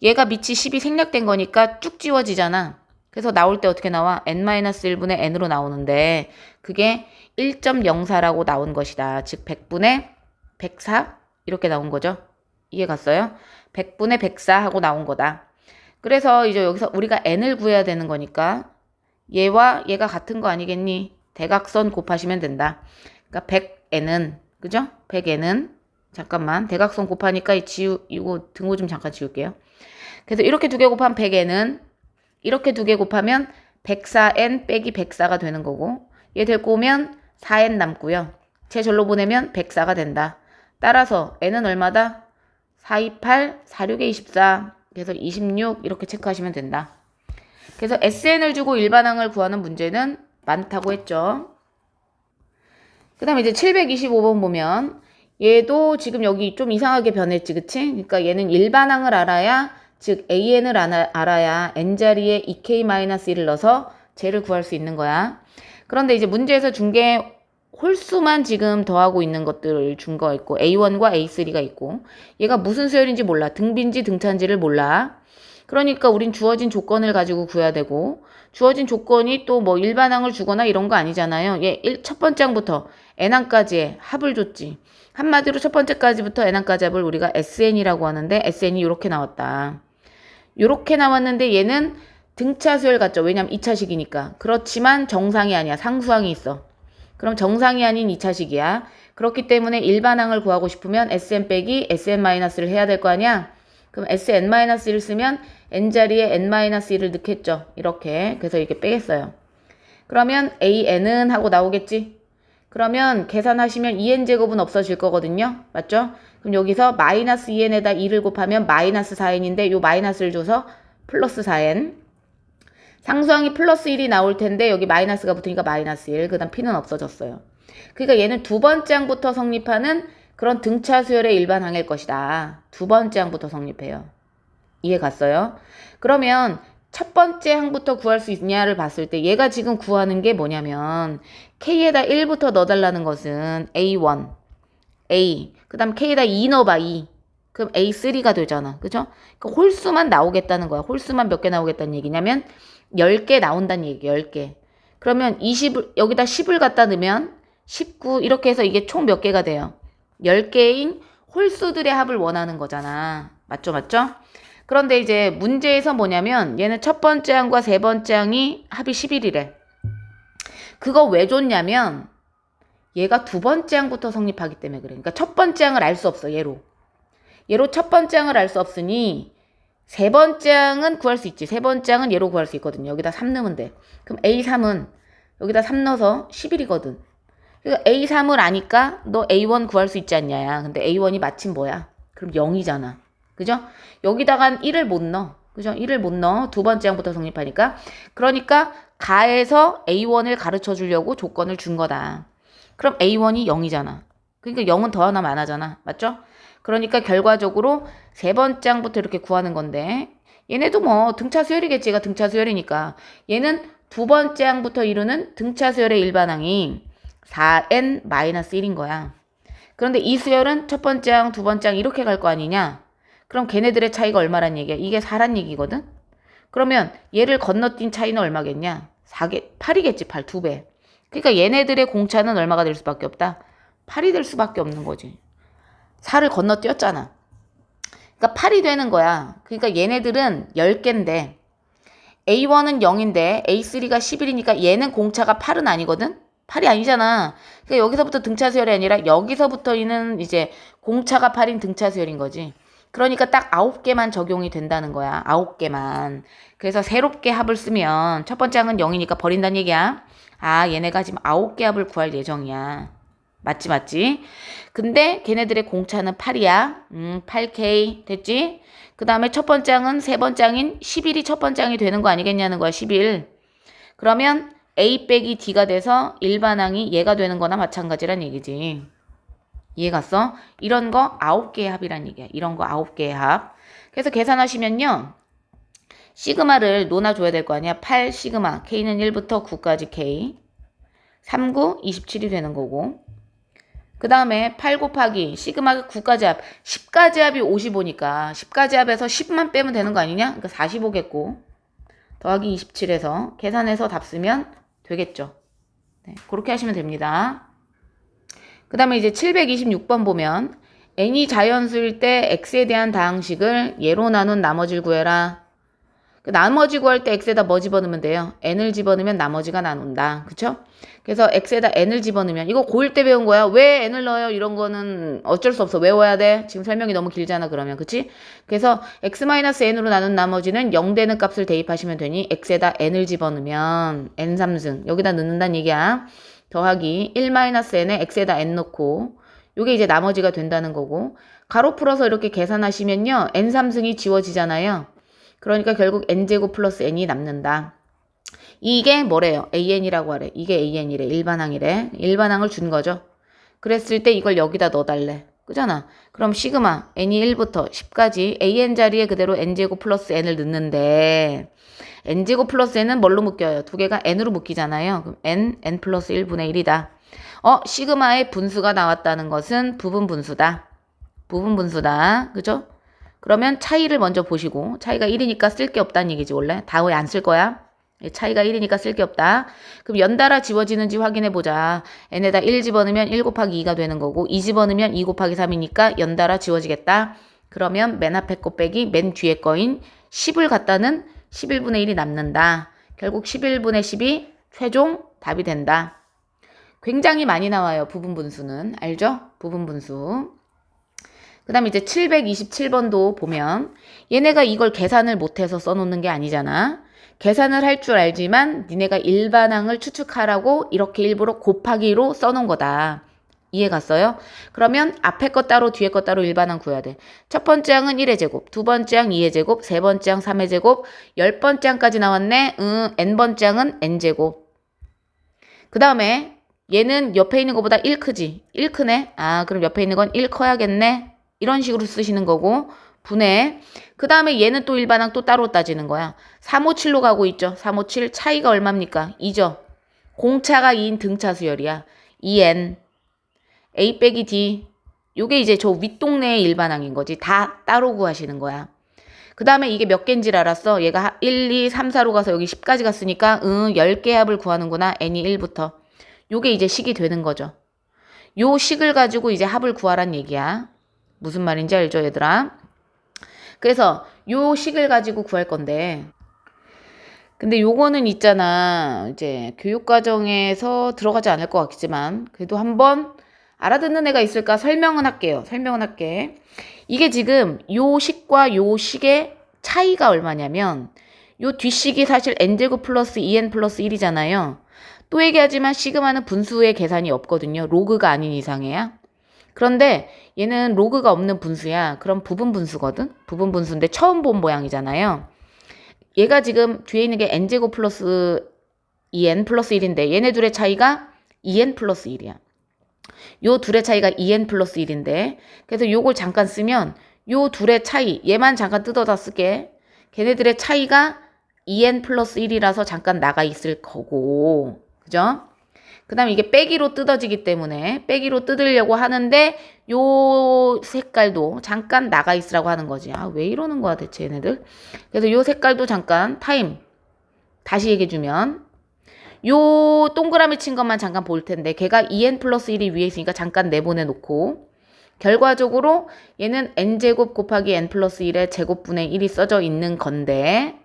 [SPEAKER 1] 얘가 밑이 10이 생략된 거니까 쭉 지워지잖아. 그래서 나올 때 어떻게 나와? n-1분의 n으로 나오는데 그게 1.04라고 나온 것이다. 즉 100분의 104 이렇게 나온 거죠. 이해 갔어요? 100분의 104 하고 나온 거다. 그래서 이제 여기서 우리가 n을 구해야 되는 거니까 얘와 얘가 같은 거 아니겠니? 대각선 곱하시면 된다. 그러니까 100n은 그죠? 100n은 잠깐만 대각선 곱하니까 이거 등호 좀 잠깐 지울게요. 그래서 이렇게 두 개 곱하면 100n은 이렇게 두 개 곱하면 104n 빼기 104가 되는 거고 얘 데리고 오면 4n 남고요. 제 절로 보내면 104가 된다. 따라서 n은 얼마다? 428, 46에 24, 그래서 26 이렇게 체크하시면 된다. 그래서 SN을 주고 일반항을 구하는 문제는 많다고 했죠. 그 다음에 이제 725번 보면 얘도 지금 여기 좀 이상하게 변했지, 그치? 그러니까 얘는 일반항을 알아야, 즉 AN을 알아야 n자리에 2K-1을 넣어서 쟤를 구할 수 있는 거야. 그런데 이제 문제에서 준 게 홀수만 지금 더하고 있는 것들을 준 거 있고 A1과 A3가 있고 얘가 무슨 수열인지 몰라. 등비인지 등차인지를 몰라. 그러니까 우린 주어진 조건을 가지고 구해야 되고 주어진 조건이 또 뭐 일반항을 주거나 이런 거 아니잖아요. 얘 첫 번째 항부터 n항까지의 합을 줬지. 한마디로 첫 번째까지부터 n항까지 합을 우리가 SN이라고 하는데 SN이 이렇게 나왔다. 이렇게 나왔는데 얘는 등차 수열 같죠. 왜냐면 2차식이니까. 그렇지만 정상이 아니야. 상수항이 있어. 그럼 정상이 아닌 2차식이야. 그렇기 때문에 일반항을 구하고 싶으면 SN 빼기 SN-를 해야 될 거 아니야? 그럼 SN-1을 쓰면 n자리에 n-1을 넣겠죠. 이렇게. 그래서 이렇게 빼겠어요. 그러면 AN은 하고 나오겠지? 그러면 계산하시면 2n제곱은 없어질 거거든요. 맞죠? 그럼 여기서 마이너스 2n에다 2를 곱하면 마이너스 4n인데 요 마이너스를 줘서 플러스 4n. 상수항이 플러스 1이 나올 텐데 여기 마이너스가 붙으니까 마이너스 1. 그 다음 p는 없어졌어요. 그러니까 얘는 두 번째 항부터 성립하는 그런 등차 수열의 일반 항일 것이다. 두 번째 항부터 성립해요. 이해 갔어요? 그러면 첫 번째 항부터 구할 수 있냐를 봤을 때 얘가 지금 구하는 게 뭐냐면 K에다 1부터 넣어달라는 것은 A1, A, 그 다음 K에다 2 넣어봐, 2. 그럼 A3가 되잖아. 그죠? 그러니까 홀수만 나오겠다는 거야. 홀수만 몇 개 나오겠다는 얘기냐면 10개 나온다는 얘기, 10개. 그러면 20을, 여기다 10을 갖다 넣으면 19, 이렇게 해서 이게 총 몇 개가 돼요? 10개인 홀수들의 합을 원하는 거잖아. 맞죠, 맞죠? 그런데 이제 문제에서 뭐냐면 얘는 첫 번째 항과 세 번째 항이 합이 11이래. 그거 왜 줬냐면 얘가 두 번째 항부터 성립하기 때문에 그래. 그러니까 첫 번째 항을 알 수 없어, 얘로. 얘로 첫 번째 항을 알 수 없으니 세 번째 항은 구할 수 있지. 세 번째 항은 얘로 구할 수 있거든요. 여기다 3 넣으면 돼. 그럼 A3은 여기다 3 넣어서 11이거든. 그러니까 A3을 아니까 너 A1 구할 수 있지 않냐야. 근데 A1이 마침 뭐야? 그럼 0이잖아. 그죠? 여기다가 1을 못 넣어. 그죠? 1을 못 넣어. 두 번째 항부터 성립하니까. 그러니까 가에서 A1을 가르쳐 주려고 조건을 준 거다. 그럼 A1이 0이잖아. 그러니까 0은 더하나 안 하잖아. 맞죠? 그러니까 결과적으로 세 번째 항부터 이렇게 구하는 건데 얘네도 뭐 등차 수열이겠지. 얘가 등차 수열이니까. 얘는 두 번째 항부터 이루는 등차 수열의 일반항이 4n-1인 거야. 그런데 이 수열은 첫 번째 항, 두 번째 항 이렇게 갈 거 아니냐? 그럼 걔네들의 차이가 얼마란 얘기야? 이게 4란 얘기거든? 그러면 얘를 건너뛴 차이는 얼마겠냐? 8이겠지, 8, 2배. 그러니까 얘네들의 공차는 얼마가 될 수밖에 없다? 8이 될 수밖에 없는 거지. 4를 건너뛰었잖아. 그러니까 8이 되는 거야. 그러니까 얘네들은 10개인데 A1은 0인데 A3가 11이니까 얘는 공차가 8은 아니거든? 8이 아니잖아. 그러니까 여기서부터 등차 수열이 아니라 여기서부터는 이제 공차가 8인 등차 수열인 거지. 그러니까 딱 9개만 적용이 된다는 거야. 9개만. 그래서 새롭게 합을 쓰면 첫 번째 항은 0이니까 버린다는 얘기야. 아, 얘네가 지금 9개 합을 구할 예정이야. 맞지, 맞지? 근데 걔네들의 공차는 8이야. 8K 됐지? 그 다음에 첫 번째 항은 세 번째 항인 11이 첫 번째 항이 되는 거 아니겠냐는 거야. 11. 그러면 A 빼기 D가 돼서 일반항이 얘가 되는 거나 마찬가지란 얘기지. 이해 갔어? 이런 거 9개의 합이란 얘기야. 이런 거 9개의 합. 그래서 계산하시면요. 시그마를 놓아줘야 될 거 아니야. 8 시그마. K는 1부터 9까지 K. 3, 9, 27이 되는 거고. 그 다음에 8 곱하기 시그마가 9까지 합. 10까지 합이 55니까 10까지 합에서 10만 빼면 되는 거 아니냐? 그러니까 45겠고. 더하기 27에서 계산해서 답 쓰면 되겠죠. 네, 그렇게 하시면 됩니다. 그 다음에 이제 726번 보면 n이 자연수일 때 x에 대한 다항식을 예로 나눈 나머지를 구해라. 그 나머지 구할 때 x에다 뭐 집어넣으면 돼요? n을 집어넣으면 나머지가 나눈다. 그쵸? 그래서 x에다 n을 집어넣으면 이거 고1 때 배운 거야. 왜 n을 넣어요? 이런 거는 어쩔 수 없어. 외워야 돼. 지금 설명이 너무 길잖아. 그러면 그치? 그래서 x-n으로 나눈 나머지는 0 되는 값을 대입하시면 되니 x에다 n을 집어넣으면 n3승 여기다 넣는다는 얘기야. 더하기 1-n에 x에다 n 넣고 요게 이제 나머지가 된다는 거고 가로 풀어서 이렇게 계산하시면요. n3승이 지워지잖아요. 그러니까 결국 n제곱 플러스 n이 남는다. 이게 뭐래요? an이라고 하래. 이게 an이래. 일반항이래. 일반항을 준 거죠. 그랬을 때 이걸 여기다 넣어달래. 그잖아. 그럼 시그마 n이 1부터 10까지 an 자리에 그대로 n제곱 플러스 n을 넣는데 n제곱 플러스 n은 뭘로 묶여요? 두 개가 n으로 묶이잖아요. 그럼 n 플러스 1분의 1이다. 시그마의 분수가 나왔다는 것은 부분 분수다. 부분 분수다. 그죠? 그러면 차이를 먼저 보시고 차이가 1이니까 쓸 게 없다는 얘기지 원래. 다음에 안 쓸 거야. 차이가 1이니까 쓸 게 없다. 그럼 연달아 지워지는지 확인해 보자. n에다 1 집어넣으면 1 곱하기 2가 되는 거고 2 집어넣으면 2 곱하기 3이니까 연달아 지워지겠다. 그러면 맨 앞에 거 빼기 맨 뒤에 거인 10을 갖다는 11분의 1이 남는다. 결국 11분의 10이 최종 답이 된다. 굉장히 많이 나와요. 부분 분수는. 알죠? 부분 분수. 그 다음에 이제 727번도 보면 얘네가 이걸 계산을 못해서 써놓는 게 아니잖아. 계산을 할 줄 알지만 니네가 일반항을 추측하라고 이렇게 일부러 곱하기로 써놓은 거다. 이해 갔어요? 그러면 앞에 거 따로 뒤에 거 따로 일반항 구해야 돼. 첫 번째 항은 1의 제곱, 두 번째 항 2의 제곱, 세 번째 항 3의 제곱, 10번째 항까지 나왔네. n번째 항은 n제곱. 그 다음에 얘는 옆에 있는 것보다 1 크지? 1 크네? 아, 그럼 옆에 있는 건 1 커야겠네? 이런 식으로 쓰시는 거고, 분해. 그 다음에 얘는 또 일반항 또 따로 따지는 거야. 357로 가고 있죠. 357 차이가 얼마입니까? 2죠. 공차가 2인 등차 수열이야. 2n. A 빼기 D. 요게 이제 저 윗동네의 일반항인 거지. 다 따로 구하시는 거야. 그 다음에 이게 몇 개인지 알았어? 얘가 1, 2, 3, 4로 가서 여기 10까지 갔으니까 10개 합을 구하는구나. n이 1부터. 요게 이제 식이 되는 거죠. 요 식을 가지고 이제 합을 구하란 얘기야. 무슨 말인지 알죠, 얘들아? 그래서 요 식을 가지고 구할 건데, 근데 요거는 있잖아. 이제 교육과정에서 들어가지 않을 것 같지만 그래도 한번 알아듣는 애가 있을까 설명은 할게요. 설명은 할게. 이게 지금 요 식과 요 식의 차이가 얼마냐면 요 뒷식이 사실 n제곱 플러스 2n 플러스 1이잖아요. 또 얘기하지만 시그마는 분수의 계산이 없거든요. 로그가 아닌 이상해야. 그런데 얘는 로그가 없는 분수야. 그럼 부분 분수거든. 부분 분수인데 처음 본 모양이잖아요. 얘가 지금 뒤에 있는 게 n제곱 플러스 2n 플러스 1인데 얘네 둘의 차이가 2n 플러스 1이야. 요 둘의 차이가 2n 플러스 1인데 그래서 요걸 잠깐 쓰면 요 둘의 차이 얘만 잠깐 뜯어다 쓸게. 걔네들의 차이가 2n 플러스 1이라서 잠깐 나가 있을 거고 그죠? 그 다음에 이게 빼기로 뜯어지기 때문에 빼기로 뜯으려고 하는데 요 색깔도 잠깐 나가 있으라고 하는 거지. 아, 왜 이러는 거야 대체 얘네들. 그래서 요 색깔도 잠깐 타임 다시 얘기해주면 요 동그라미 친 것만 잠깐 볼 텐데 걔가 2n 플러스 1이 위에 있으니까 잠깐 내보내놓고 결과적으로 얘는 n제곱 곱하기 n 플러스 1의 제곱분의 1이 써져 있는 건데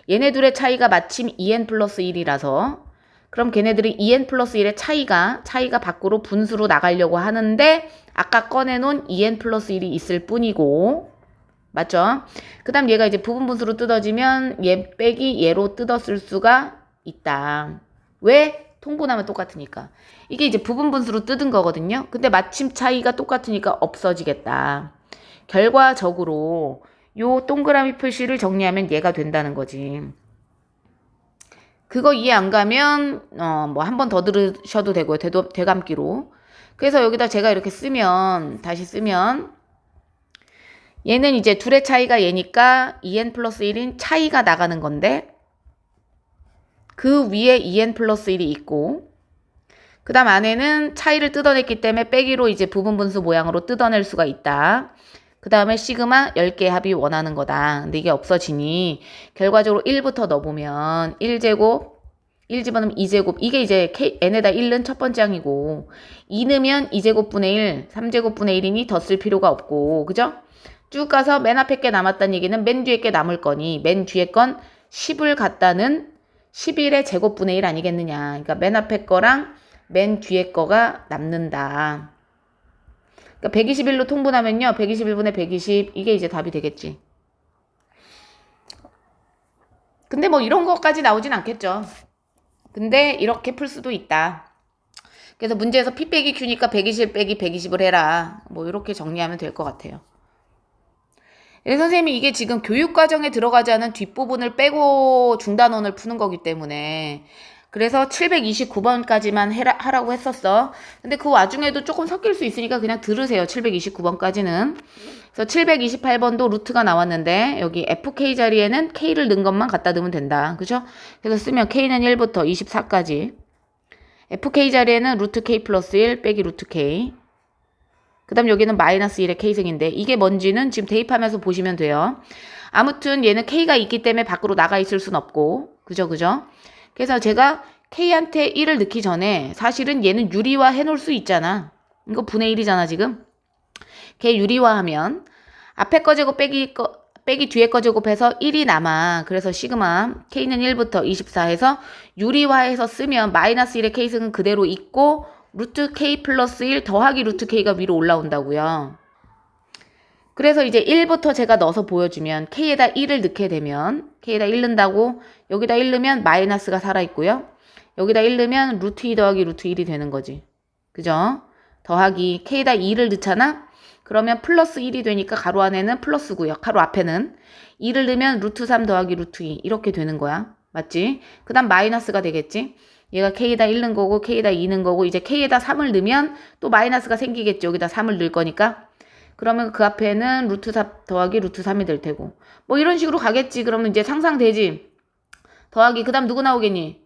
[SPEAKER 1] 얘네 둘의 차이가 마침 2n 플러스 1이라서 그럼 걔네들이 2n 플러스 1의 차이가 밖으로 분수로 나가려고 하는데 아까 꺼내놓은 2n 플러스 1이 있을 뿐이고 맞죠? 그 다음 얘가 이제 부분 분수로 뜯어지면 얘 빼기 얘로 뜯었을 수가 있다. 왜? 통분하면 똑같으니까. 이게 이제 부분 분수로 뜯은 거거든요. 근데 마침 차이가 똑같으니까 없어지겠다. 결과적으로 요 동그라미 표시를 정리하면 얘가 된다는 거지. 그거 이해 안 가면 뭐 한 번 더 들으셔도 되고요. 되감기로. 그래서 여기다 제가 이렇게 쓰면 다시 쓰면 얘는 이제 둘의 차이가 얘니까 2n 플러스 1인 차이가 나가는 건데 그 위에 2n 플러스 1이 있고 그 다음 안에는 차이를 뜯어냈기 때문에 빼기로 이제 부분 분수 모양으로 뜯어낼 수가 있다. 그 다음에 시그마 10개의 합이 원하는 거다. 근데 이게 없어지니 결과적으로 1부터 넣어보면 1제곱 1 집어넣으면 2제곱 이게 이제 n에다 1은 첫 번째 항이고 2 넣으면 2제곱분의 1 3제곱분의 1이니 더 쓸 필요가 없고 그죠? 쭉 가서 맨 앞에 게 남았다는 얘기는 맨 뒤에 게 남을 거니 맨 뒤에 건 10을 갖다는 11의 제곱분의 1 아니겠느냐. 그러니까 맨 앞에 거랑 맨 뒤에 거가 남는다. 그러니까 121로 통분하면요. 121분의 120 이게 이제 답이 되겠지. 근데 뭐 이런 것까지 나오진 않겠죠. 근데 이렇게 풀 수도 있다. 그래서 문제에서 P 빼기 Q니까 120 빼기 120을 해라. 뭐 이렇게 정리하면 될 것 같아요. 선생님이 이게 지금 교육과정에 들어가지 않은 뒷부분을 빼고 중단원을 푸는 거기 때문에 그래서 729번까지만 하라고 했었어. 근데 그 와중에도 조금 섞일 수 있으니까 그냥 들으세요. 729번까지는. 그래서 728번도 루트가 나왔는데 여기 FK 자리에는 K를 넣은 것만 갖다 넣으면 된다. 그죠? 그래서 쓰면 K는 1부터 24까지. FK 자리에는 루트 K 플러스 1 빼기 루트 K. 그 다음 여기는 마이너스 1의 K승인데 이게 뭔지는 지금 대입하면서 보시면 돼요. 아무튼 얘는 K가 있기 때문에 밖으로 나가 있을 순 없고 그죠? 그래서 제가 K한테 1을 넣기 전에 사실은 얘는 유리화 해놓을 수 있잖아. 이거 분의 1이잖아 지금. 걔 유리화하면 앞에 거 제곱 빼기 뒤에 거 제곱해서 1이 남아. 그래서 시그마 K는 1부터 24 해서 유리화해서 쓰면 마이너스 1의 K승은 그대로 있고 루트 K 플러스 1 더하기 루트 K가 위로 올라온다고요. 그래서 이제 1부터 제가 넣어서 보여주면 K에다 1을 넣게 되면 K에다 1 넣는다고 여기다 1 넣으면 마이너스가 살아있고요. 여기다 1 넣으면 루트 2 더하기 루트 1이 되는 거지. 그죠? 더하기 K에다 2를 넣잖아? 그러면 플러스 1이 되니까 가로 안에는 플러스고요. 가로 앞에는 2를 넣으면 루트 3 더하기 루트 2 이렇게 되는 거야. 맞지? 그 다음 마이너스가 되겠지? 얘가 K에다 1 넣은 거고 K에다 2 넣은 거고 이제 K에다 3을 넣으면 또 마이너스가 생기겠지. 여기다 3을 넣을 거니까. 그러면 그 앞에는 루트 4 더하기 루트 3이 될 테고. 뭐 이런 식으로 가겠지. 그러면 이제 상상되지. 더하기 그 다음 누구 나오겠니?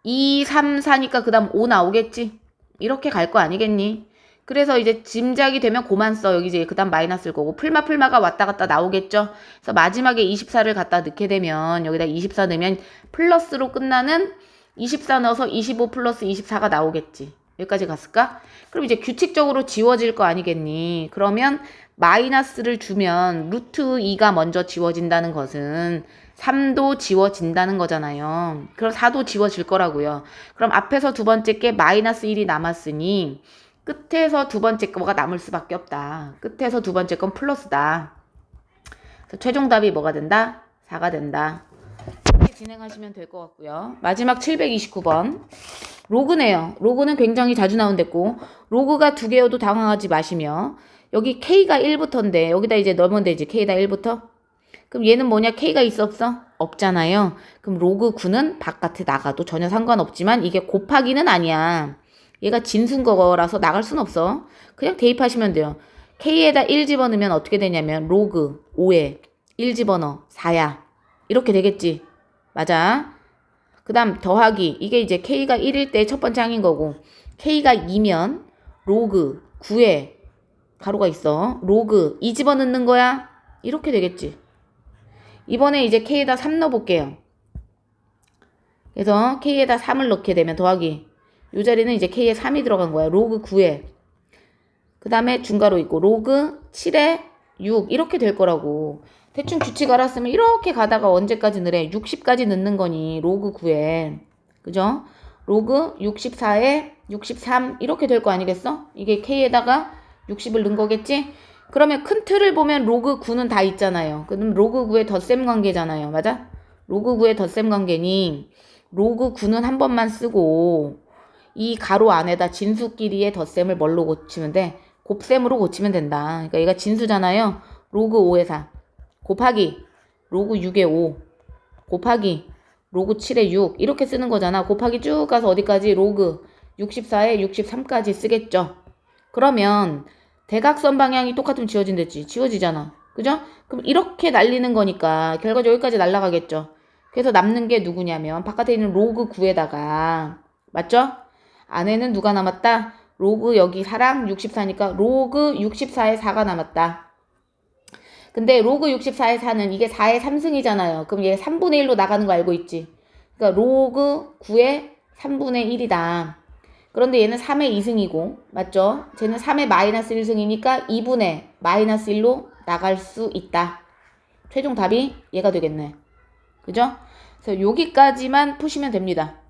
[SPEAKER 1] 2, 3, 4니까 그 다음 5 나오겠지. 이렇게 갈 거 아니겠니? 그래서 이제 짐작이 되면 고만 써. 여기 이제 그 다음 마이너스일 거고. 풀마가 왔다 갔다 나오겠죠. 그래서 마지막에 24를 갖다 넣게 되면 여기다 24 넣으면 플러스로 끝나는 24 넣어서 25 플러스 24가 나오겠지. 여기까지 갔을까? 그럼 이제 규칙적으로 지워질 거 아니겠니? 그러면 마이너스를 주면 루트 2가 먼저 지워진다는 것은 3도 지워진다는 거잖아요. 그럼 4도 지워질 거라고요. 그럼 앞에서 두 번째 게 마이너스 1이 남았으니 끝에서 두 번째 거가 남을 수밖에 없다. 끝에서 두 번째 건 플러스다. 그래서 최종 답이 뭐가 된다? 4가 된다. 이렇게 진행하시면 될 것 같고요. 마지막 729번. 로그네요. 로그는 굉장히 자주 나온댔고 로그가 두 개여도 당황하지 마시며 여기 K가 1부터인데 여기다 이제 넣으면 되지. K다 1부터. 그럼 얘는 뭐냐? K가 있어 없어? 없잖아요. 그럼 로그 9는 바깥에 나가도 전혀 상관없지만 이게 곱하기는 아니야. 얘가 진수인 거라서 나갈 순 없어. 그냥 대입하시면 돼요. K에다 1 집어넣으면 어떻게 되냐면 로그 5에 1 집어넣어 4야. 이렇게 되겠지. 맞아. 그 다음 더하기 이게 이제 K가 1일 때 첫 번째 항인 거고 K가 2면 로그 9에 가로가 있어. 로그 2 집어넣는 거야. 이렇게 되겠지. 이번에 이제 K에다 3 넣어볼게요. 그래서 K에다 3을 넣게 되면 더하기 이 자리는 이제 K에 3이 들어간 거야. 로그 9에 그 다음에 중괄호 있고 로그 7에 6 이렇게 될 거라고. 대충 규칙 알았으면 이렇게 가다가 언제까지 넣으래? 60까지 넣는 거니 로그 9에 그죠? 로그 64에 63 이렇게 될 거 아니겠어? 이게 K에다가 60을 넣은 거겠지? 그러면 큰 틀을 보면 로그 9는 다 있잖아요. 그럼 로그 9의 덧셈 관계잖아요. 맞아? 로그 9의 덧셈 관계니 로그 9는 한 번만 쓰고 이 가로 안에다 진수끼리의 덧셈을 뭘로 고치면 돼? 곱셈으로 고치면 된다. 그러니까 얘가 진수잖아요. 로그 5의 4 곱하기 로그 6의 5 곱하기 로그 7의 6 이렇게 쓰는 거잖아. 곱하기 쭉 가서 어디까지? 로그 64에 63까지 쓰겠죠. 그러면 대각선 방향이 똑같으면 지워진댔지. 지워지잖아. 그죠? 그럼 이렇게 날리는 거니까 결과적으로 여기까지 날아가겠죠. 그래서 남는 게 누구냐면 바깥에 있는 로그 9에다가 맞죠? 안에는 누가 남았다? 로그 여기 4랑 64니까 로그 64에 4가 남았다. 근데 로그 64에 4는 이게 4의 3승이잖아요. 그럼 얘 3분의 1로 나가는 거 알고 있지? 그러니까 로그 9의 3분의 1이다. 그런데 얘는 3의 2승이고 맞죠? 쟤는 3의 마이너스 1승이니까 2분의 마이너스 1로 나갈 수 있다. 최종 답이 얘가 되겠네. 그죠? 그래서 여기까지만 푸시면 됩니다.